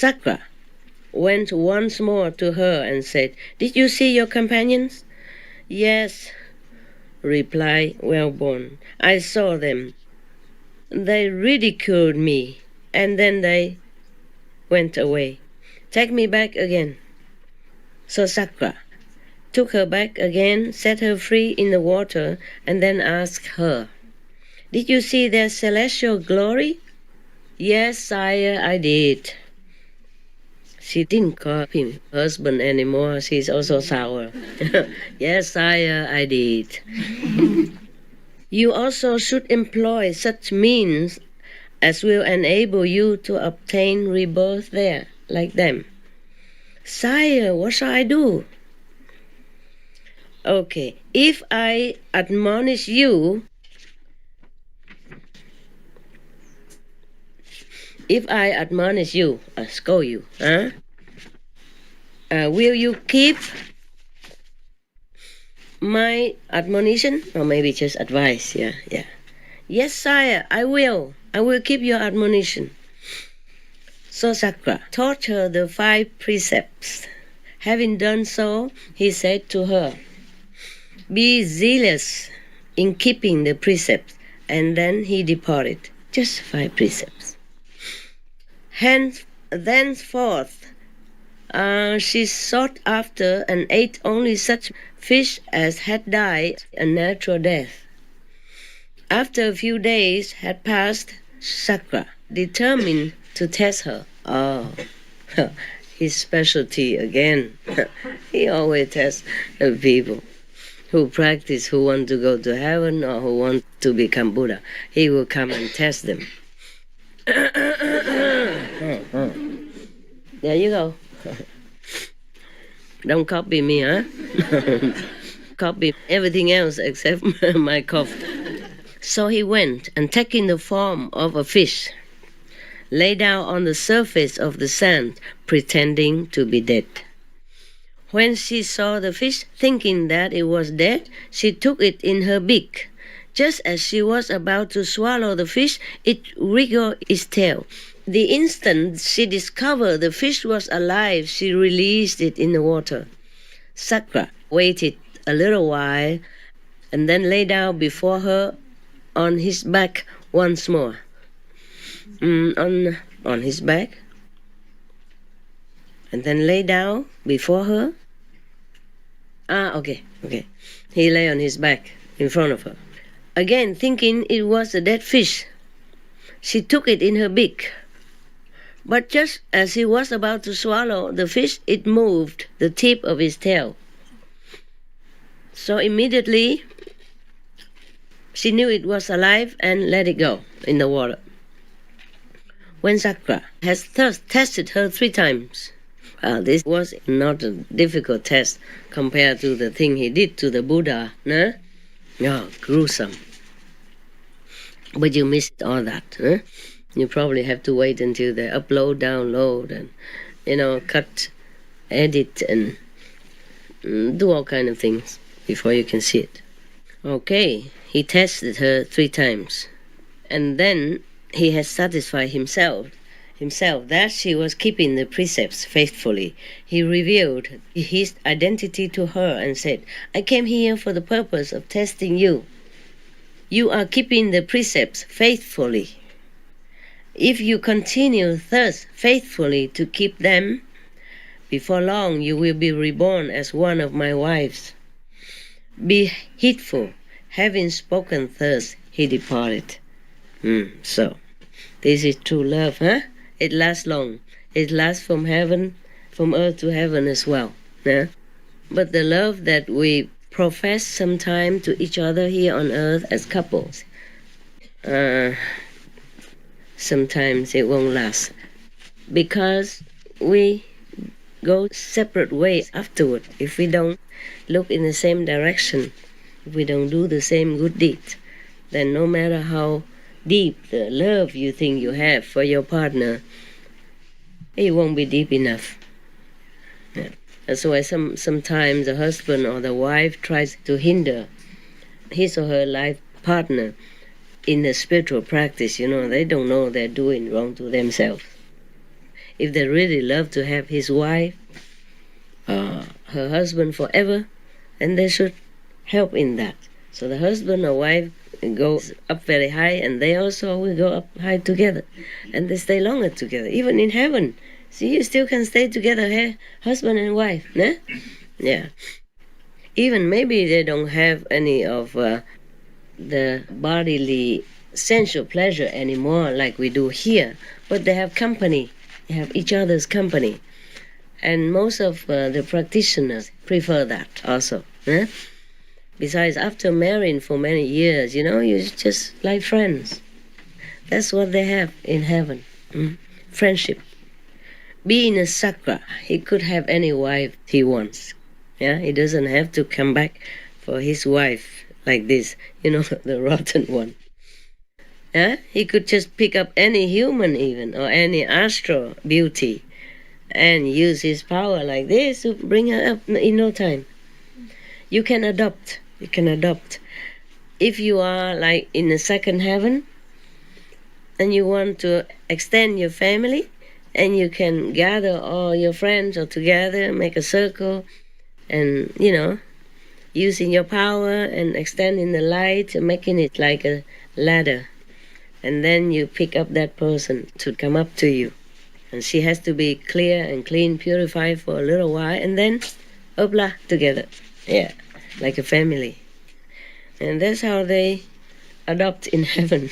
Sakra went once more to her and said, "Did you see your companions?" "Yes," replied Wellborn, "I saw them. They ridiculed me, and then they went away. Take me back again." So Sakra took her back again, set her free in the water, and then asked her, "Did you see their celestial glory?" "Yes, sire, I did." She didn't call him husband anymore. She's also sour. "Yes, sire, I did." "You also should employ such means as will enable you to obtain rebirth there, like them." "Sire, what shall I do?" "Okay, if I admonish you, scold you, will you keep my admonition?" Or maybe just advice, yeah. "Yes, sire, I will. I will keep your admonition." So Sakra taught her the 5 precepts. Having done so, he said to her, "Be zealous in keeping the precepts." And then he departed. Just 5 precepts. Thenceforth, she sought after and ate only such fish as had died a natural death. After a few days had passed, Sakra determined to test her. Oh, his specialty again. He always tests people who practice, who want to go to heaven or who want to become Buddha. He will come and test them. There you go. Don't copy me, huh? Copy everything else except my cough. So he went, and taking the form of a fish, lay down on the surface of the sand, pretending to be dead. When she saw the fish, thinking that it was dead, she took it in her beak. Just as she was about to swallow the fish, it wriggled its tail. The instant she discovered the fish was alive, she released it in the water. Sakra waited a little while and then lay down before her on his back once more. On his back, and then lay down before her. Okay. He lay on his back in front of her. Again, thinking it was a dead fish, she took it in her beak. But just as he was about to swallow the fish, it moved the tip of his tail. So immediately, she knew it was alive and let it go in the water. When Sakra has thus tested her 3 times, this was not a difficult test compared to the thing he did to the Buddha. No? No, gruesome. But you missed all that. Huh? You probably have to wait until they upload, download, and cut, edit, and do all kind of things before you can see it. Okay, he tested her 3 times. And then he has satisfied himself that she was keeping the precepts faithfully. He revealed his identity to her and said, "I came here for the purpose of testing you. You are keeping the precepts faithfully. If you continue thus faithfully to keep them, before long you will be reborn as one of my wives." Be heedful. Having spoken thus, he departed. So, this is true love, huh? It lasts long. It lasts from heaven, from earth to heaven as well. Yeah? But the love that we profess sometime to each other here on earth as couples, sometimes it won't last. Because we go separate ways afterward if we don't look in the same direction, if we don't do the same good deeds. Then no matter how deep the love you think you have for your partner, it won't be deep enough. Yeah. That's why sometimes the husband or the wife tries to hinder his or her life partner in the spiritual practice. They don't know they're doing wrong to themselves. if they really love to have his wife, her husband forever, and they should help in that. So the husband or wife goes up very high, and they also will go up high together, and they stay longer together. Even in heaven, see, you still can stay together, hey? Husband and wife, né? Yeah. Even maybe they don't have any of the bodily sensual pleasure anymore like we do here, but they have company. They have each other's company. And most of the practitioners prefer that also. Eh? Besides, after marrying for many years, you're just like friends. That's what they have in heaven. Friendship. Being a sakra, he could have any wife he wants. Yeah, he doesn't have to come back for his wife like this, the rotten one. Yeah, he could just pick up any human even, or any astral beauty, and use his power like this to bring her up in no time. You can adopt. If you are like in the second heaven, and you want to extend your family, and you can gather all your friends all together, make a circle, and, using your power and extending the light, making it like a ladder. And then you pick up that person to come up to you. And she has to be clear and clean, purified for a little while, and then, hopla, together. Yeah, like a family. And that's how they adopt in heaven.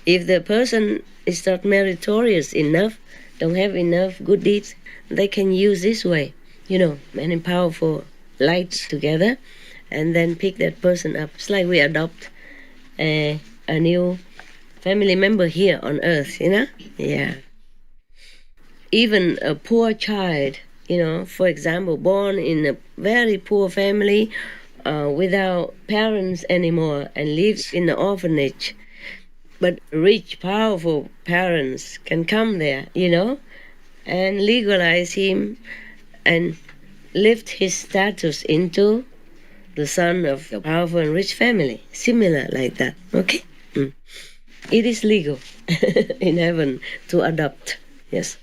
If the person is not meritorious enough, don't have enough good deeds, they can use this way, many powerful lights together, and then pick that person up. It's like we adopt a new family member here on earth, Yeah. Even a poor child, for example, born in a very poor family, without parents anymore, and lives in the orphanage, but rich, powerful parents can come there, and legalize him and lift his status into the son of a powerful and rich family. Similar like that, okay? It is legal in heaven to adopt, yes.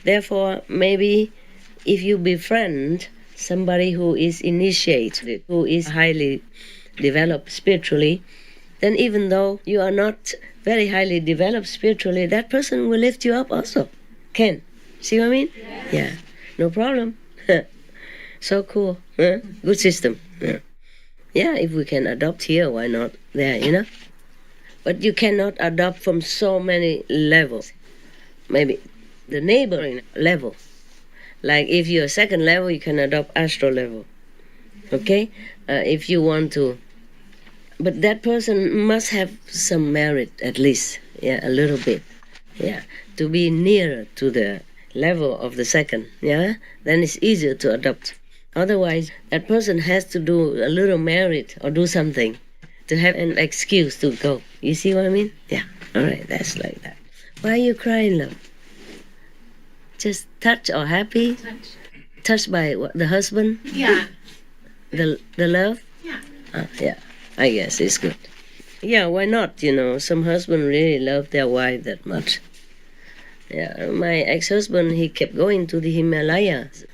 Therefore, maybe if you befriend somebody who is initiated, who is highly developed spiritually, then even though you are not very highly developed spiritually, that person will lift you up also. Can. See what I mean? Yeah. No problem. So cool. Huh? Good system. Yeah, if we can adopt here, why not there, But you cannot adopt from so many levels. Maybe the neighboring level. Like if you're second level, you can adopt astral level. Okay? If you want to. But that person must have some merit at least. Yeah, a little bit. Yeah. To be nearer to the level of the second. Yeah? Then it's easier to adopt. Otherwise, that person has to do a little merit or do something to have an excuse to go. You see what I mean? Yeah. All right. That's like that. Why are you crying, love? Just touched or happy? Touched by what, the husband? Yeah. The love? Yeah. Yeah. I guess it's good. Yeah, why not? Some husband really love their wife that much. Yeah, my ex-husband, he kept going to the Himalayas.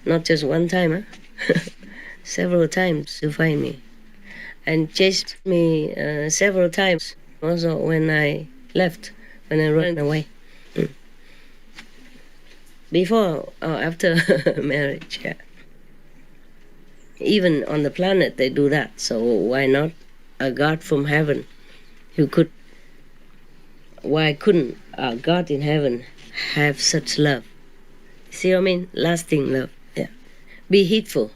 Not just one time, huh? Several times to find me. And chased me several times. Also when I left, when I ran away. Before or after marriage, yeah. Even on the planet they do that, so why not a God from heaven who could... Why couldn't a God in heaven have such love? See what I mean? Lasting love, yeah. Be heedful,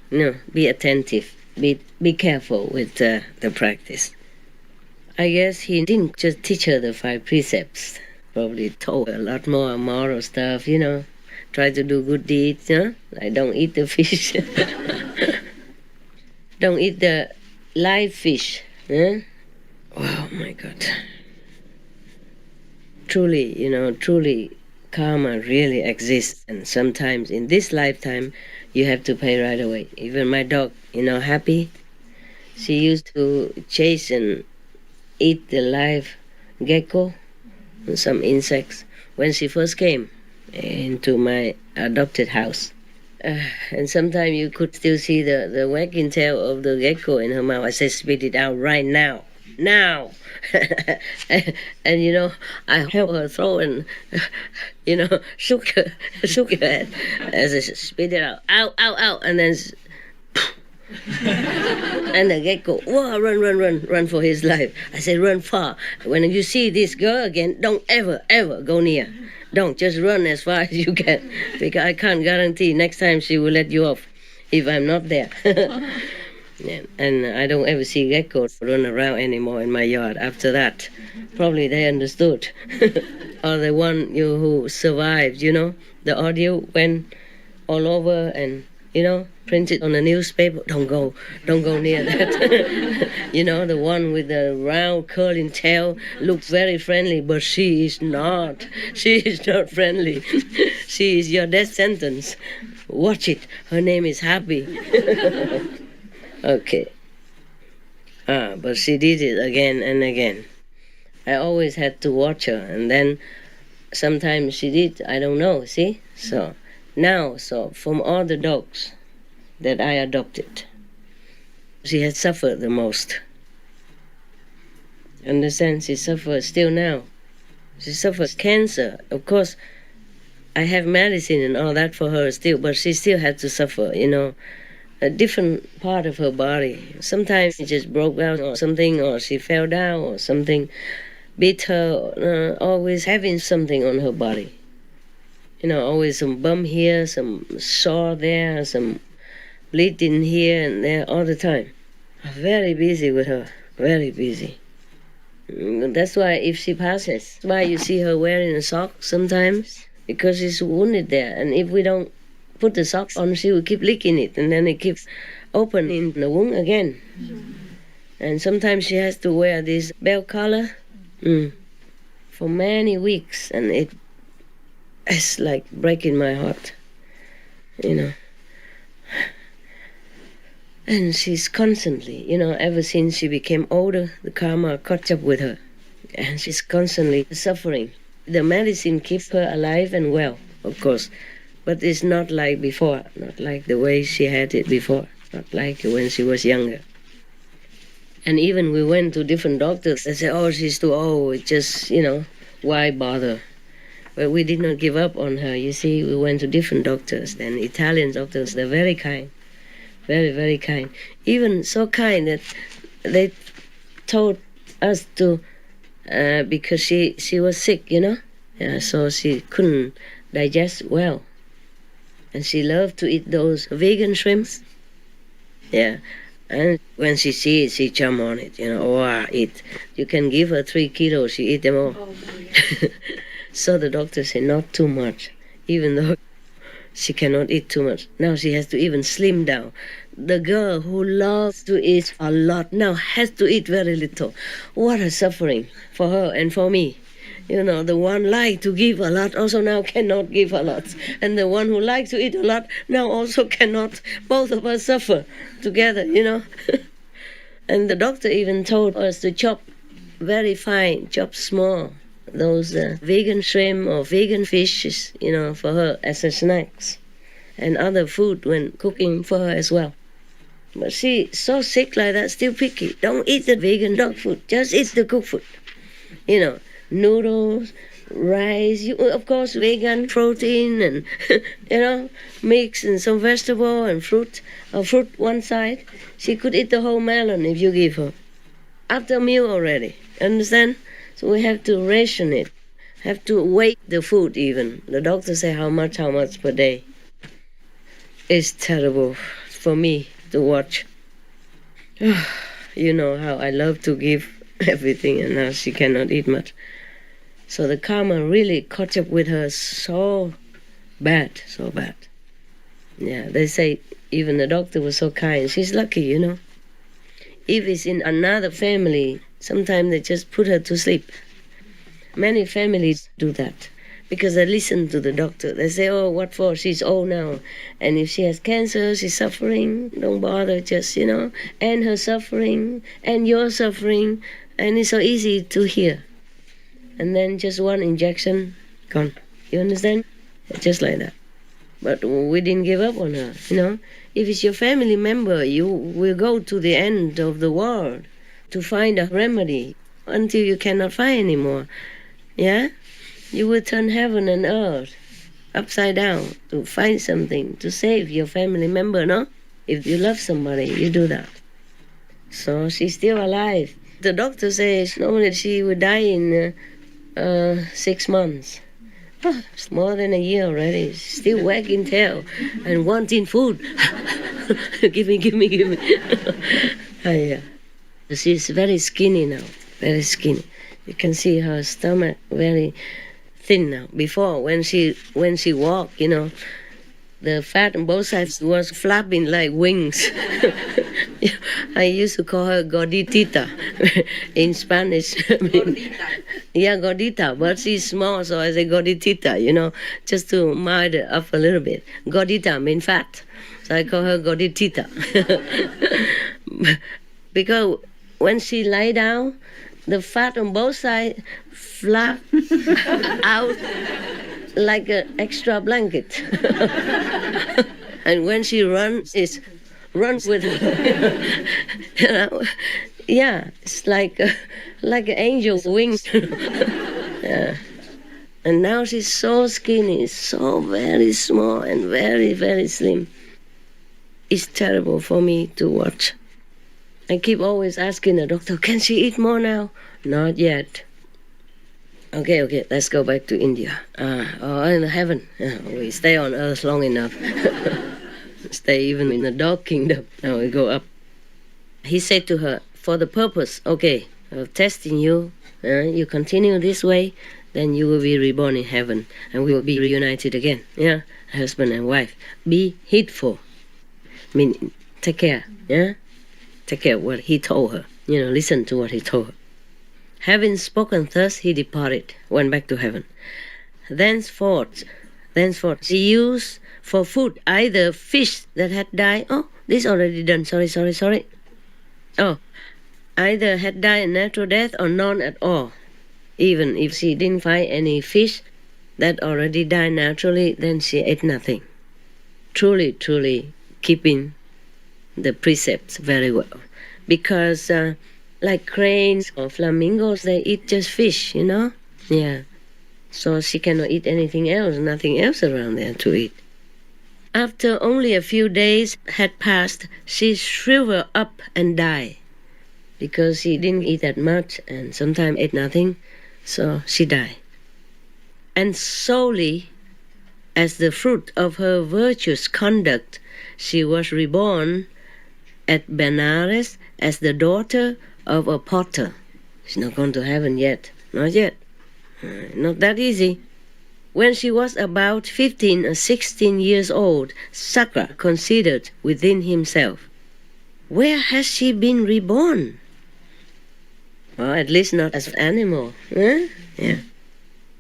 be attentive, be careful with the practice. I guess he didn't just teach her the 5 precepts, probably told her a lot more moral stuff, Try to do good deeds, Like don't eat the fish. Don't eat the live fish. Wow, my God. Truly karma really exists. And sometimes in this lifetime, you have to pay right away. Even my dog, Happy, she used to chase and eat the live gecko and some insects when she first came. into my adopted house. And sometimes you could still see the wagging tail of the gecko in her mouth. I said, spit it out right now. Now. And I held her throat and, shook her head. As I said, spit it out. Ow, ow, ow. And then, and the gecko, whoa, run for his life. I said, run far. When you see this girl again, don't ever, ever go near. Don't, just run as far as you can, because I can't guarantee next time she will let you off if I'm not there. Yeah, and I don't ever see geckos run around anymore in my yard after that. Probably they understood. Or the one who survived, the audio went all over and, printed on a newspaper. Don't go near that. The one with the round curling tail looks very friendly, but she is not. She is not friendly. She is your death sentence. Watch it. Her name is Happy. Okay. But she did it again and again. I always had to watch her, and then sometimes she did, I don't know, see? So from all the dogs that I adopted, she has suffered the most. Understand? She suffers still now. She suffers cancer. Of course, I have medicine and all that for her still, but she still had to suffer, a different part of her body. Sometimes she just broke down or something, or she fell down or something beat her, always having something on her body. Always some bump here, some sore there, some bleeding here and there all the time. Very busy with her, very busy. That's why if she passes, that's why you see her wearing a sock sometimes, because she's wounded there. And if we don't put the socks on, she will keep licking it, and then it keeps opening the wound again. And sometimes she has to wear this belt collar for many weeks, and it's like breaking my heart, And she's constantly, ever since she became older, the karma caught up with her, and she's constantly suffering. The medicine keeps her alive and well, of course, but it's not like before, not like the way she had it before, not like when she was younger. And even we went to different doctors. They said, oh, she's too old, just, why bother? But we did not give up on her. You see, we went to different doctors, and Italian doctors, they're very kind, very, very kind. Even so kind that they told us to, because she was sick, so she couldn't digest well. And she loved to eat those vegan shrimps. Yeah. And when she sees it, she jump on it, eat. You can give her 3 kilos, she eat them all. Oh, so the doctor said, not too much, even though she cannot eat too much. Now she has to even slim down. The girl who loves to eat a lot now has to eat very little. What a suffering for her and for me. The one like to give a lot also now cannot give a lot. And the one who likes to eat a lot now also cannot. Both of us suffer together, And the doctor even told us to chop very fine, chop small, those vegan shrimp or vegan fishes, for her as a snacks. And other food when cooking for her as well. But she's so sick like that, still picky. Don't eat the vegan dog food, just eat the cooked food. Noodles, rice, of course, vegan protein and, mix and some vegetable and fruit, or fruit one side. She could eat the whole melon if you give her. After a meal already, understand? So we have to ration it, have to weigh the food even. The doctor say how much per day. It's terrible for me to watch. You know how I love to give everything, and now she cannot eat much. So the karma really caught up with her so bad. Yeah, they say even the doctor was so kind. She's lucky, If it's in another family, sometimes they just put her to sleep. Many families do that because they listen to the doctor. They say, oh, what for? She's old now. And if she has cancer, she's suffering. Don't bother, just, end her suffering and your suffering. And it's so easy to hear. And then just one injection, gone. You understand? just like that. But we didn't give up on her, you know. If it's your family member, you will go to the end of the world to find a remedy until you cannot find anymore. Yeah? You will turn heaven and earth upside down to find something to save your family member, no? If you love somebody, you do that. So she's still alive. The doctor says normally she would die in 6 months. Oh, it's more than a year already. Still wagging tail and wanting food. Give me. Yeah. She's very skinny now, very skinny. You can see her stomach very thin now. Before, when she walked, you know, the fat on both sides was flapping like wings. I used to call her gorditita in Spanish. Yeah, gordita, but she's small, so I say gorditita, you know, just to mild it up a little bit. Gordita means fat, so I call her gorditita. Because when she lie down, the fat on both sides flap out like an extra blanket. And when she runs, it runs with her. You know? Yeah, it's like an angel's wings. Yeah. And now she's so skinny, so very small and very, very slim. It's terrible for me to watch. I keep always asking the doctor, can she eat more now? Not yet. Okay, let's go back to India. In heaven. We stay on earth long enough. Stay even in the dog kingdom. Now we go up. He said to her, for the purpose, of testing you, you continue this way, then you will be reborn in heaven, and we will be reunited again. Yeah, husband and wife. Be heedful. Mean, take care. Yeah, take care of what he told her. You know, listen to what he told her. Having spoken thus, he departed, went back to heaven. Thenceforth, he used for food either fish that had died. Oh, this already done. Sorry. Oh, either had died a natural death or none at all. Even if she didn't find any fish that already died naturally, then she ate nothing. Truly keeping the precepts very well. Because like cranes or flamingos, they eat just fish, you know? Yeah. So she cannot eat anything else, nothing else around there to eat. After only a few days had passed, she shriveled up and died. Because she didn't eat that much and sometimes ate nothing, so she died. And solely as the fruit of her virtuous conduct, she was reborn at Benares as the daughter of a potter. She's not gone to heaven yet. Not yet. Not that easy. When she was about 15 or 16 years old, Sakra considered within himself, where has she been reborn? Well, at least not as an animal. Huh? Yeah.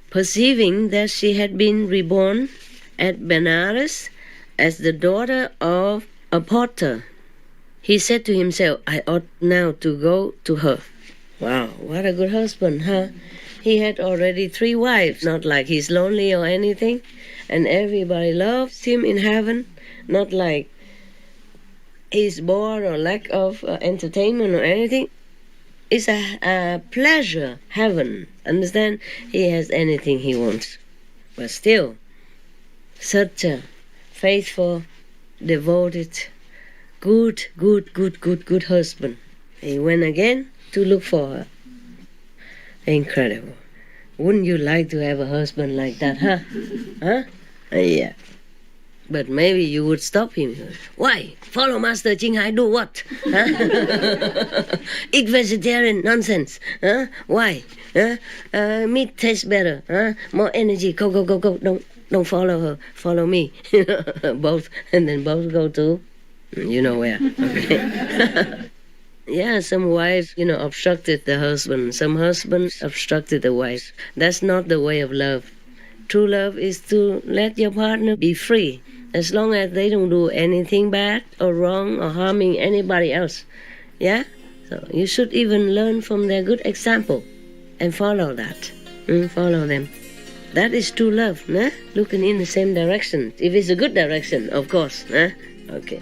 Perceiving that she had been reborn at Benares as the daughter of a potter, he said to himself, I ought now to go to her. Wow, what a good husband, huh? He had already 3 wives, not like he's lonely or anything, and everybody loves him in heaven, not like he's bored or lack of entertainment or anything. It's a pleasure heaven. Understand? He has anything he wants. But still, such a faithful, devoted, good husband. He went again to look for her. Incredible. Wouldn't you like to have a husband like that, huh? Huh? Yeah. But maybe you would stop him. Why? Follow Master Ching Hai, do what? Huh? Eat vegetarian nonsense. Huh? Why? Huh? Meat tastes better. Huh? More energy. Go. Don't follow her. Follow me. Both. And then both go to, you know where. Okay. Yeah, some wives, obstructed the husband. Some husbands obstructed the wife. That's not the way of love. True love is to let your partner be free, as long as they don't do anything bad or wrong or harming anybody else. Yeah? So you should even learn from their good example and follow that. Follow them. That is true love, nah? Looking in the same direction. If it's a good direction, of course, nah? Okay.